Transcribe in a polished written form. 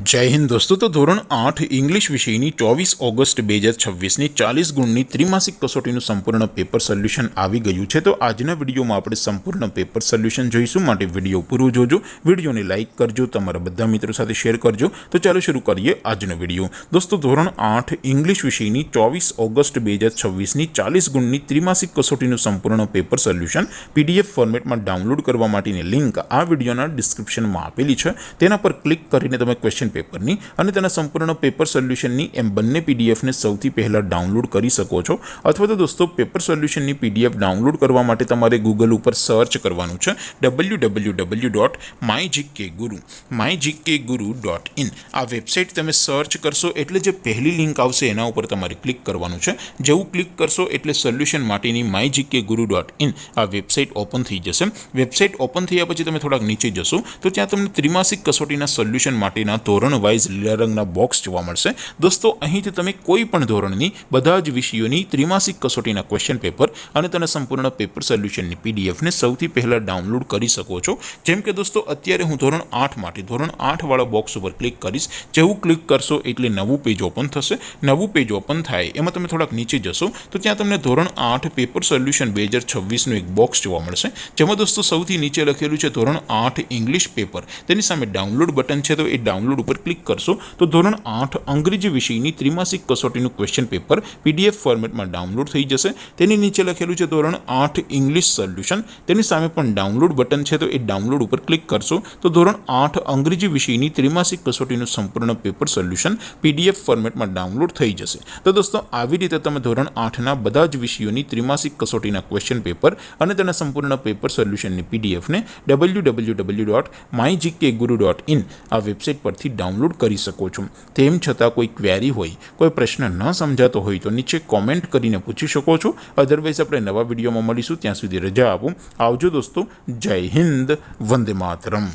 जय हिंद दोस्तों। तो धोरण 8 इंग्लिश विषयनी 24 ऑगस्ट 2026 40 गुणनी त्रिमासिक कसोटीનું સંપૂર્ણ પેપર સોલ્યુશન આવી ગયું છે। તો આજના વિડીયોમાં આપણે સંપૂર્ણ પેપર સોલ્યુશન જોઈશું, માટે વિડીયો પૂરો જોજો, વિડીયોને લાઇક કરજો, તમારા બધા મિત્રો સાથે શેર કરજો। તો ચાલો શરૂ કરીએ આજનો વિડીયો। દોસ્તો ધોરણ 8 ઇંગ્લિશ વિષયની 24 ઓગસ્ટ 2026 40 ગુણની ત્રિમાસિક કસોટીનું સંપૂર્ણ પેપર સોલ્યુશન પીડીએફ ફોર્મેટમાં ડાઉનલોડ કરવા માટેની લિંક આ વિડીયોના ડિસ્ક્રિપ્શનમાં આપેલી છે। તેના પર ક્લિક કરીને તમે ક્વેશ્ચન પેપરની અને તેના સંપૂર્ણ પેપર સોલ્યુશનની એમ બંને પીડીએફને સૌથી પહેલાં ડાઉનલોડ કરી શકો છો। અથવા તો દોસ્તો પેપર સોલ્યુશનની પીડીએફ ડાઉનલોડ કરવા માટે તમારે ગૂગલ ઉપર સર્ચ કરવાનું છે www.mygkguru.in। આ વેબસાઇટ તમે સર્ચ કરશો એટલે જે પહેલી લિંક આવશે એના ઉપર તમારે ક્લિક કરવાનું છે। જેવું ક્લિક કરશો એટલે સોલ્યુશન માટેની mygkguru.in આ વેબસાઇટ ઓપન થઈ જશે। વેબસાઇટ ઓપન થયા પછી તમે થોડાક નીચે જશો તો ત્યાં તમને ત્રિમાસિક કસોટીના સોલ્યુશન માટેના ધોરણ વાઇઝ લીલા રંગના બોક્સ જોવા મળશે। દોસ્તો અહીંથી તમે કોઈ પણ ધોરણની બધા જ વિષયોની ત્રિમાસિક કસોટીના ક્વેશ્ચન પેપર અને તેના સંપૂર્ણ પેપર સોલ્યુશનની પીડીએફને સૌથી પહેલાં ડાઉનલોડ કરી શકો છો। જેમ કે દોસ્તો અત્યારે હું ધોરણ 8 માટે ધોરણ 8 વાળા બોક્સ ઉપર ક્લિક કરીશ। જેવું ક્લિક કરશો એટલે નવું પેજ ઓપન થશે। નવું પેજ ઓપન થાય એમાં તમે થોડાક નીચે જશો તો ત્યાં તમને ધોરણ 8 પેપર સોલ્યુશન 2026નું એક બોક્સ જોવા મળશે, જેમાં દોસ્તો સૌથી નીચે લખેલું છે ધોરણ 8 ઇંગ્લિશ પેપર। તેની સામે ડાઉનલોડ બટન છે, તો એ ડાઉનલોડ ઉપર ક્લિક કરશો તો ધોરણ 8 અંગ્રેજી વિષયની ત્રિમાસિક કસોટીનું ક્વેશ્ચન પેપર પીડીએફ ફોર્મેટમાં ડાઉનલોડ થઈ જશે। તેની નીચે લખેલું છે ધોરણ 8 ઇંગ્લિશ સોલ્યુશન, તેની સામે પણ ડાઉનલોડ બટન છે, તો એ ડાઉનલોડ ઉપર ક્લિક કરશો તો ધોરણ 8 અંગ્રેજી વિષયની ત્રિમાસિક કસોટીનું સંપૂર્ણ પેપર સોલ્યુશન પીડીએફ ફોર્મેટમાં ડાઉનલોડ થઈ જશે। તો દોસ્તો આવી રીતે તમે ધોરણ 8ના બધા જ વિષયોની ત્રિમાસિક કસોટીના ક્વેશ્ચન પેપર અને તેના સંપૂર્ણ પેપર સોલ્યુશનની પીડીએફને www.mygkguru.in આ વેબસાઇટ પરથી ડાઉનલોડ કરી શકો છો। તેમ છતાં કોઈ ક્વેરી હોય, કોઈ પ્રશ્ન ન સમજાતો હોય તો નીચે કોમેન્ટ કરીને પૂછી શકો છો। અધરવાઇઝ આપણે નવા વિડીયોમાં મળીશું, ત્યાં સુધી રજા આપો। આવજો દોસ્તો, જય હિન્દ, વંદે માતરમ।